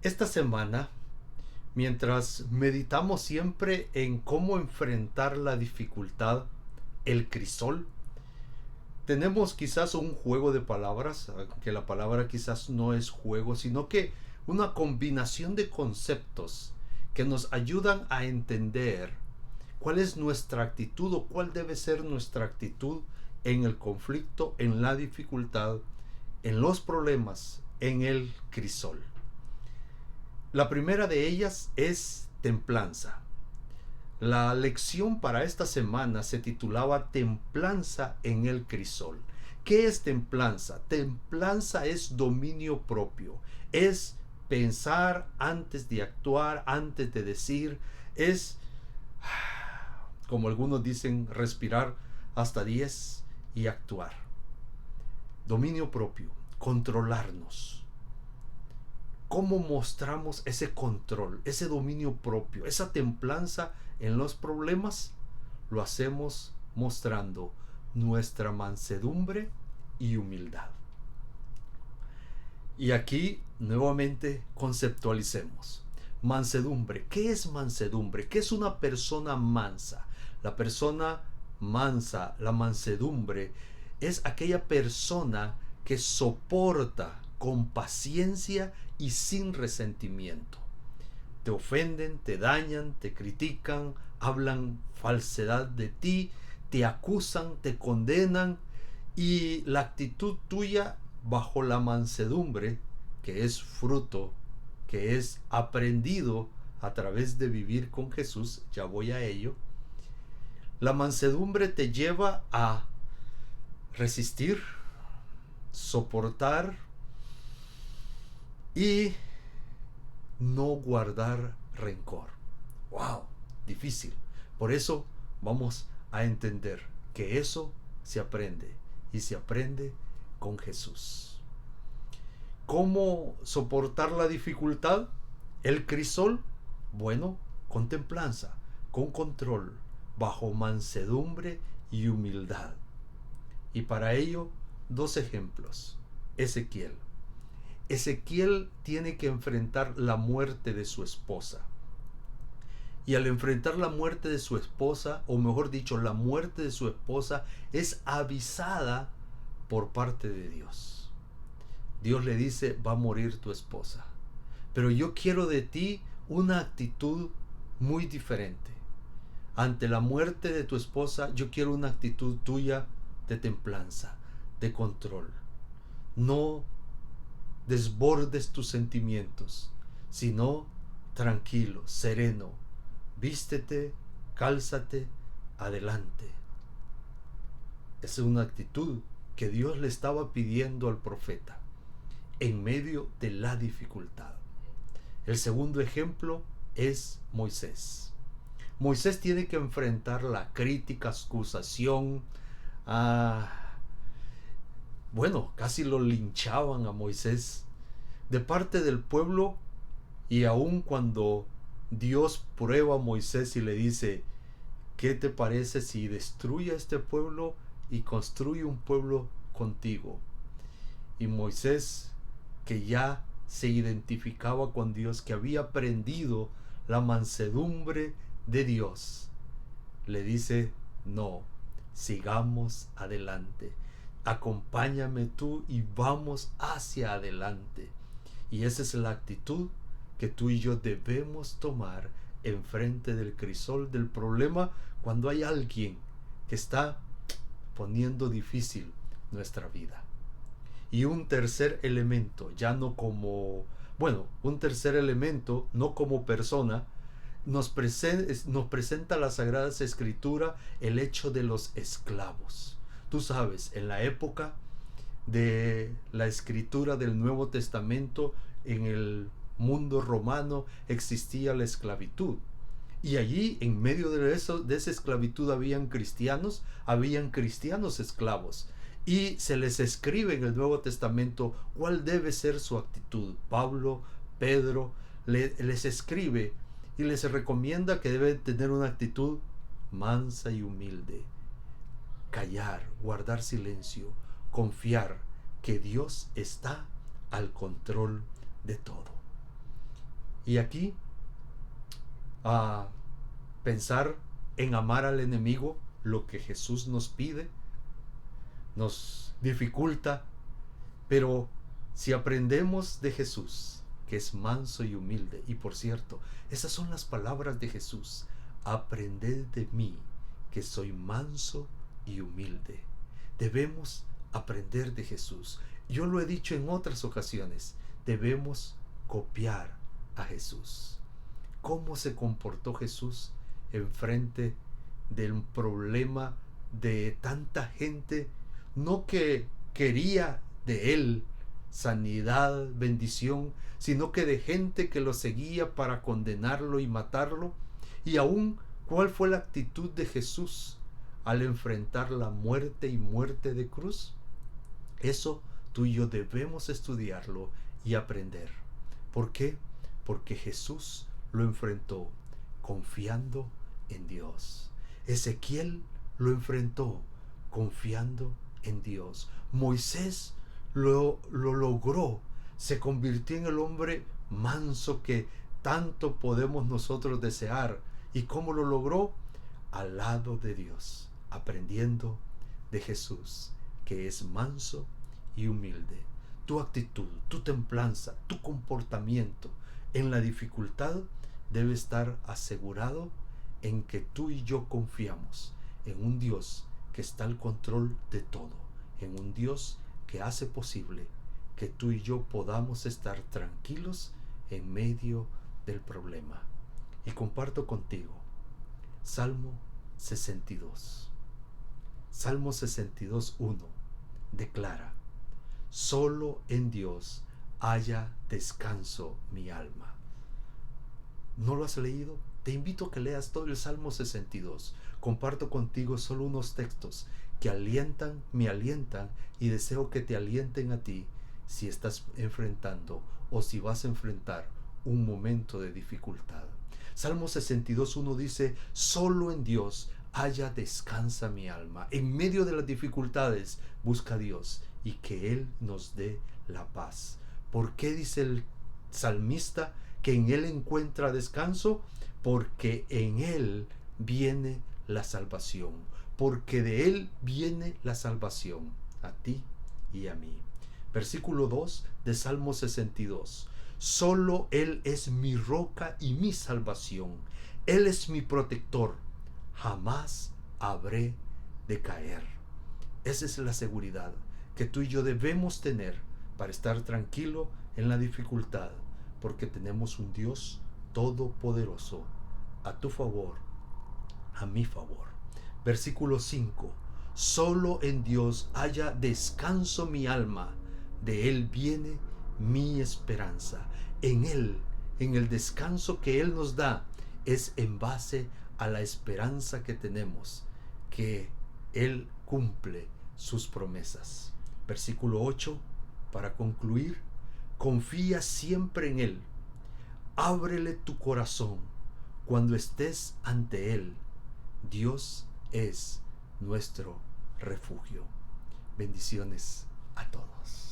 Esta semana, mientras meditamos siempre en cómo enfrentar la dificultad, el crisol, tenemos quizás un juego de palabras, que la palabra quizás no es juego, sino que una combinación de conceptos que nos ayudan a entender cuál es nuestra actitud o cuál debe ser nuestra actitud en el conflicto, en la dificultad, en los problemas, en el crisol. La primera de ellas es templanza. La lección para esta semana se titulaba Templanza en el crisol. ¿Qué es templanza? Templanza es dominio propio. Es pensar antes de actuar, antes de decir. Es, como algunos dicen, respirar hasta 10 y actuar. Dominio propio, controlarnos. ¿Cómo mostramos ese control, ese dominio propio, esa templanza en los problemas? Lo hacemos mostrando nuestra mansedumbre y humildad. Y aquí nuevamente conceptualicemos. Mansedumbre. ¿Qué es mansedumbre? ¿Qué es una persona mansa? La persona mansa, la mansedumbre, es aquella persona que soporta con paciencia y sin resentimiento. Te ofenden, te dañan, te critican, hablan falsedad de ti, te acusan, te condenan, y la actitud tuya bajo la mansedumbre, que es fruto, que es aprendido a través de vivir con Jesús, ya voy a ello. La mansedumbre te lleva a resistir, soportar y no guardar rencor. ¡Wow! Difícil. Por eso vamos a entender que eso se aprende, y se aprende con Jesús. ¿Cómo soportar la dificultad? El crisol, bueno, con templanza, con control, bajo mansedumbre y humildad. Y para ello, dos ejemplos. Ezequiel. Ezequiel tiene que enfrentar la muerte de su esposa. Y al enfrentar la muerte de su esposa, o mejor dicho, la muerte de su esposa, es avisada por parte de Dios. Dios le dice, va a morir tu esposa, pero yo quiero de ti una actitud muy diferente. Ante la muerte de tu esposa, yo quiero una actitud tuya de templanza, de control. No desbordes tus sentimientos, sino tranquilo, sereno. Vístete, cálzate, adelante. Es una actitud que Dios le estaba pidiendo al profeta en medio de la dificultad. El segundo ejemplo es Moisés. Moisés tiene que enfrentar la crítica, acusación. Bueno, casi lo linchaban a Moisés de parte del pueblo, y aun cuando Dios prueba a Moisés y le dice, ¿qué te parece si destruye a este pueblo y construye un pueblo contigo? Y Moisés, que ya se identificaba con Dios, que había aprendido la mansedumbre de Dios, le dice, no, sigamos adelante, acompáñame tú y vamos hacia adelante. Y esa es la actitud que tú y yo debemos tomar enfrente del crisol del problema, cuando hay alguien que está poniendo difícil nuestra vida. Y un tercer elemento, ya no como, bueno, un tercer elemento, no como persona, nos presenta la Sagrada Escritura el hecho de los esclavos. Tú sabes, en la época de la escritura del Nuevo Testamento, en el mundo romano existía la esclavitud. Y allí, en medio de esa esclavitud, habían cristianos esclavos. Y se les escribe en el Nuevo Testamento cuál debe ser su actitud. Pablo, Pedro, les escribe y les recomienda que deben tener una actitud mansa y humilde. Callar, guardar silencio, confiar que Dios está al control de todo. Y aquí, a pensar en amar al enemigo, lo que Jesús nos pide, nos dificulta, pero si aprendemos de Jesús, que es manso y humilde, y por cierto, esas son las palabras de Jesús: aprended de mí, que soy manso y humilde. Debemos aprender de Jesús. Yo lo he dicho en otras ocasiones, debemos copiar a Jesús. ¿Cómo se comportó Jesús en frente del problema de tanta gente, no que quería de él sanidad, bendición, sino que de gente que lo seguía para condenarlo y matarlo? Y aún, ¿cuál fue la actitud de Jesús al enfrentar la muerte y muerte de cruz? Eso tú y yo debemos estudiarlo y aprender. ¿Por qué? Porque Jesús lo enfrentó confiando en Dios. Ezequiel lo enfrentó confiando en Dios. Moisés lo logró. Se convirtió en el hombre manso que tanto podemos nosotros desear. ¿Y cómo lo logró? Al lado de Dios, aprendiendo de Jesús, que es manso y humilde. Tu actitud, tu templanza, tu comportamiento en la dificultad debe estar asegurado en que tú y yo confiamos en un Dios que está al control de todo, en un Dios que hace posible que tú y yo podamos estar tranquilos en medio del problema. Y comparto contigo Salmo 62. Salmo 62:1 declara: solo en Dios haya descanso mi alma. ¿No lo has leído? Te invito a que leas todo el Salmo 62. Comparto contigo solo unos textos que alientan, me alientan, y deseo que te alienten a ti si estás enfrentando o si vas a enfrentar un momento de dificultad. Salmo 62:1 dice: solo en Dios haya descansa mi alma. En medio de las dificultades, busca a Dios y que Él nos dé la paz. ¿Por qué dice el salmista que en Él encuentra descanso? Porque en Él viene la salvación. Porque de Él viene la salvación a ti y a mí. Versículo 2 de Salmo 62. Solo Él es mi roca y mi salvación. Él es mi protector. Jamás habré de caer. Esa es la seguridad que tú y yo debemos tener para estar tranquilo en la dificultad, porque tenemos un Dios todopoderoso a tu favor, a mi favor. Versículo 5. Solo en Dios haya descanso mi alma, de Él viene mi esperanza. En Él, en el descanso que Él nos da, es en base a la esperanza que tenemos, que Él cumple sus promesas. Versículo 8, para concluir: confía siempre en Él. Ábrele tu corazón cuando estés ante Él. Dios es nuestro refugio. Bendiciones a todos.